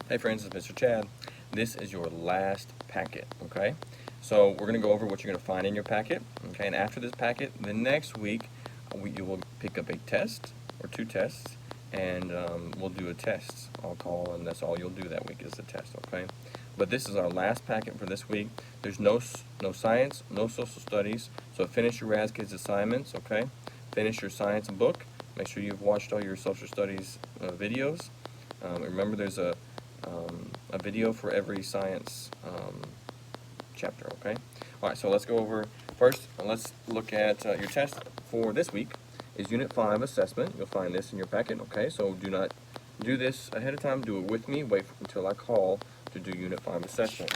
Hey friends, it's Mr. Chad. This is your last packet, okay? So we're going to go over what you're going to find in your packet, okay? And after this packet, the next week, you will pick up a test or two tests, and we'll do a test. I'll call, and that's all you'll do that week is the test, okay? But this is our last packet for this week. There's no science, no social studies, so finish your RASKids assignments, okay? Finish your science book. Make sure you've watched all your social studies videos. Remember, there's a video for every science chapter, okay? Alright, so let's go over, first, let's look at your test for this week is Unit 5 assessment. You'll find this in your packet, okay? So do not do this ahead of time, do it with me, wait until I call to do Unit 5 assessment.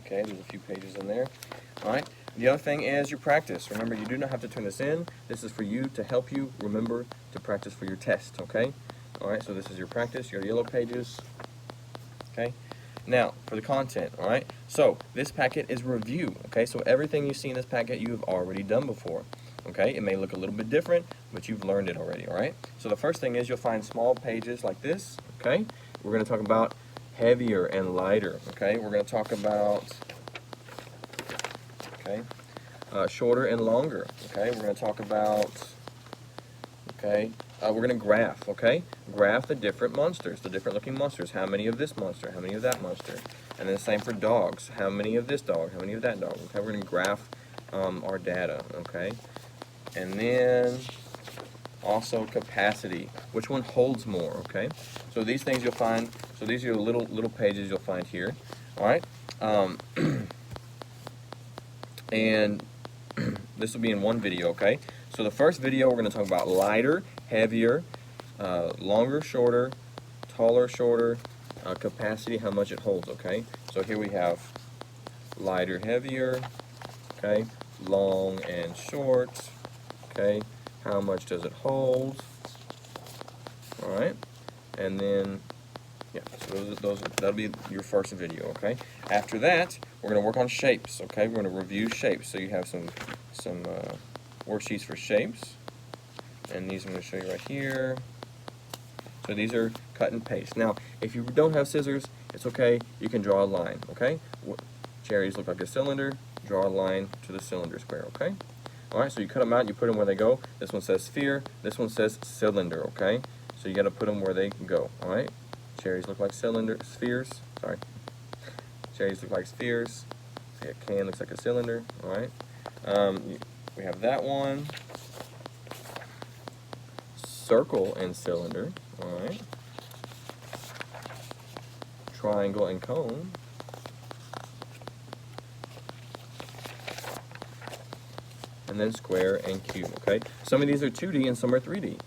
Okay, there's a few pages in there. Alright, the other thing is your practice. Remember, you do not have to turn this in. This is for you to help you remember to practice for your test, okay? Alright, so this is your practice, your yellow pages. Okay, now for the content, alright? So this packet is review, okay? So everything you see in this packet you have already done before, okay? It may look a little bit different, but you've learned it already, alright? So the first thing is you'll find small pages like this, okay? We're going to talk about heavier and lighter, okay? We're going to talk about, okay, shorter and longer, okay? We're going to talk about, okay, we're going to graph, okay? Graph the different monsters, the different looking monsters. How many of this monster? How many of that monster? And then the same for dogs. How many of this dog? How many of that dog? Okay, we're going to graph our data, okay? And then also capacity. Which one holds more, okay? So these things you'll find, so these are your little pages you'll find here, all right? And this will be in one video, okay? So the first video we're going to talk about lighter, heavier, longer, shorter, taller, shorter, capacity, how much it holds, okay? So here we have lighter, heavier, okay, long and short, okay, how much does it hold, all right, and then, yeah, so that'll be your first video, okay? After that, we're going to work on shapes, okay? We're going to review shapes, so you have some worksheets for shapes, and these I'm going to show you right here. So these are cut and paste. Now, if you don't have scissors, it's okay. You can draw a line, okay? Cherries look like a cylinder. Draw a line to the cylinder square, okay? All right, so you cut them out. You put them where they go. This one says sphere. This one says cylinder, okay? So you got to put them where they go, all right? Cherries look like spheres. Sorry. Cherries look like spheres. A can looks like a cylinder, all right? We have that one. Circle and cylinder, all right. Triangle and cone. And then square and cube, okay? Some of these are 2D and some are 3D.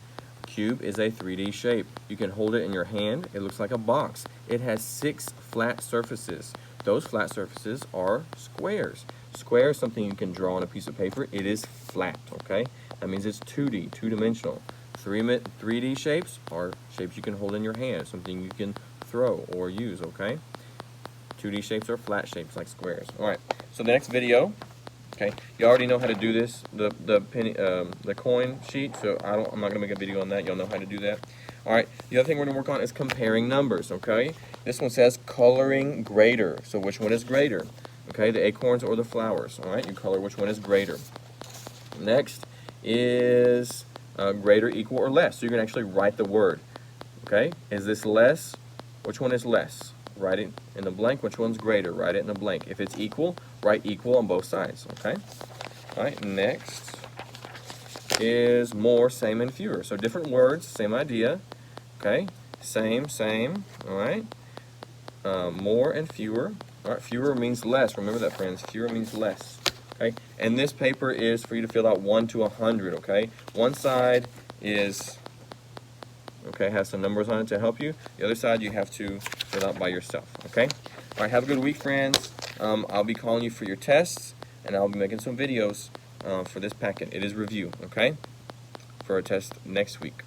Cube is a 3D shape. You can hold it in your hand. It looks like a box. It has 6 flat surfaces. Those flat surfaces are squares. Square is something you can draw on a piece of paper. It is flat, okay? That means it's 2D, two-dimensional. 3D shapes are shapes you can hold in your hand, something you can throw or use, okay? 2D shapes are flat shapes like squares. All right, so the next video, okay, you already know how to do this, the coin sheet, so I'm not gonna make a video on that. You'll know how to do that. All right, the other thing we're gonna work on is comparing numbers, okay? This one says coloring greater, so which one is greater? Okay, the acorns or the flowers, all right? You color which one is greater. Next is greater, equal, or less. So you're going to actually write the word. Okay? Is this less? Which one is less? Write it in the blank. Which one's greater? Write it in the blank. If it's equal, write equal on both sides. Okay? All right, next is more, same, and fewer. So different words, same idea. Okay? Same, all right? More and fewer. All right, fewer means less. Remember that, friends. Fewer means less. Okay? And this paper is for you to fill out 1 to 100, okay? One side is, okay, has some numbers on it to help you. The other side you have to fill out by yourself, okay? All right, have a good week, friends. I'll be calling you for your tests, and I'll be making some videos for this packet. It is review, okay? For a test next week.